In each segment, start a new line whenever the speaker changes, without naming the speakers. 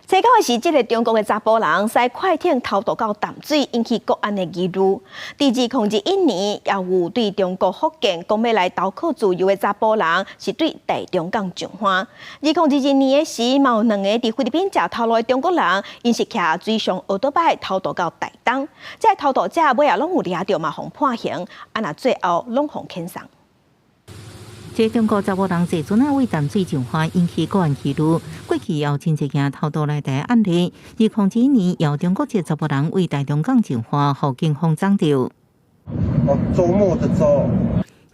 最高的是，这个中国的查甫人使快艇偷渡到淡水，引起国安的疑虑。自2001年，也有对中国福建讲要来投靠自由的查甫人，是对大中港上岸。2022年的时，嘛有2个伫菲律宾食头路的中国人，因是骑水上奥多摆偷渡到台东。这偷渡者尾也拢有抓到嘛，互判刑，啊那最后拢互遣送。
这中国查某人坐船为淡水上岸，引起国安疑虑。过去也有真侪件偷渡来台案例。2021年，也有中国籍查某人为台中港上岸，互警方掌到。
周末的周。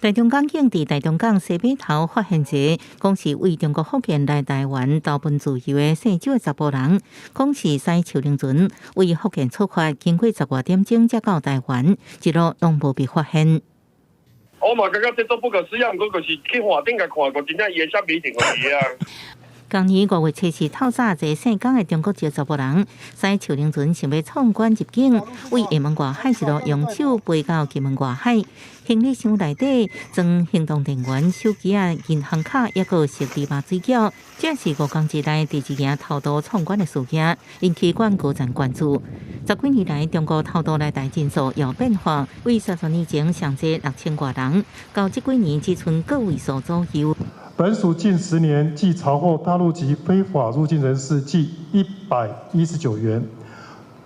台中港警伫台中港西北头发现一个，讲是为中国福建来台湾投奔自由的姓周的查甫人，讲是驶小轮船为福建出发，经过10多点钟才到台湾，一路拢无被发现。
我嘛感觉这都不可思议，不过就是去华顶甲看过，真正伊的虾米情况是啊。
今年5月初是透早，一个姓江的中国籍查甫人驶小轮船想要闯关入境，为厦门外海一路用手飞到金门外海。行李箱内底装行动电源、手机啊、银行卡，也个设置麻水饺。这是5天之内第2件偷渡闯关的事件，引起关高层关注。10几年来，中国偷渡来台人数有变化，为30年前上济6000多人，到这几年只剩个位数左右。
本属近10年计查获大陆籍非法入境人士计119员，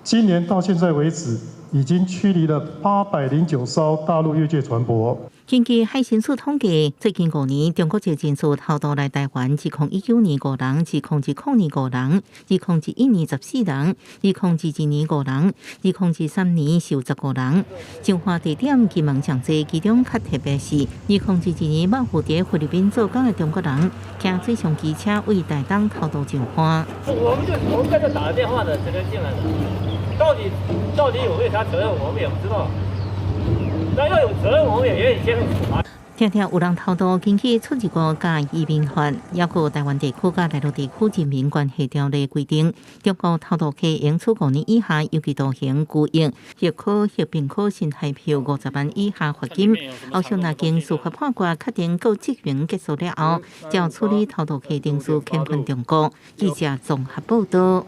今年到现在为止，已经驱离了809艘大陆越界船舶。
根据海巡署统计，最近5年，中国籍人数偷渡来台湾，2019年5人，2020年5人，2021年14人，2022年5人，2023年是15人。上岸地点金门上济，其中较特别是2022年冒蝴蝶菲律宾做工的中国人，骑水上机车为台东偷渡上岸。
我们这就打了电话的，这边进来的，到底有没有他责任，我们也不知道。那要有责任，我们也愿意接受处罚。
听听有人偷渡引起出入国甲移民法，要求台湾地区甲内陆地区人民关系条例规定，中国偷渡客应处5年以下有期徒刑、拘役、或可或并可新台票50万以下罚金。后续若经司法判决确定告执行结束了后，将处理偷渡客定数遣返中国。记者综合报道。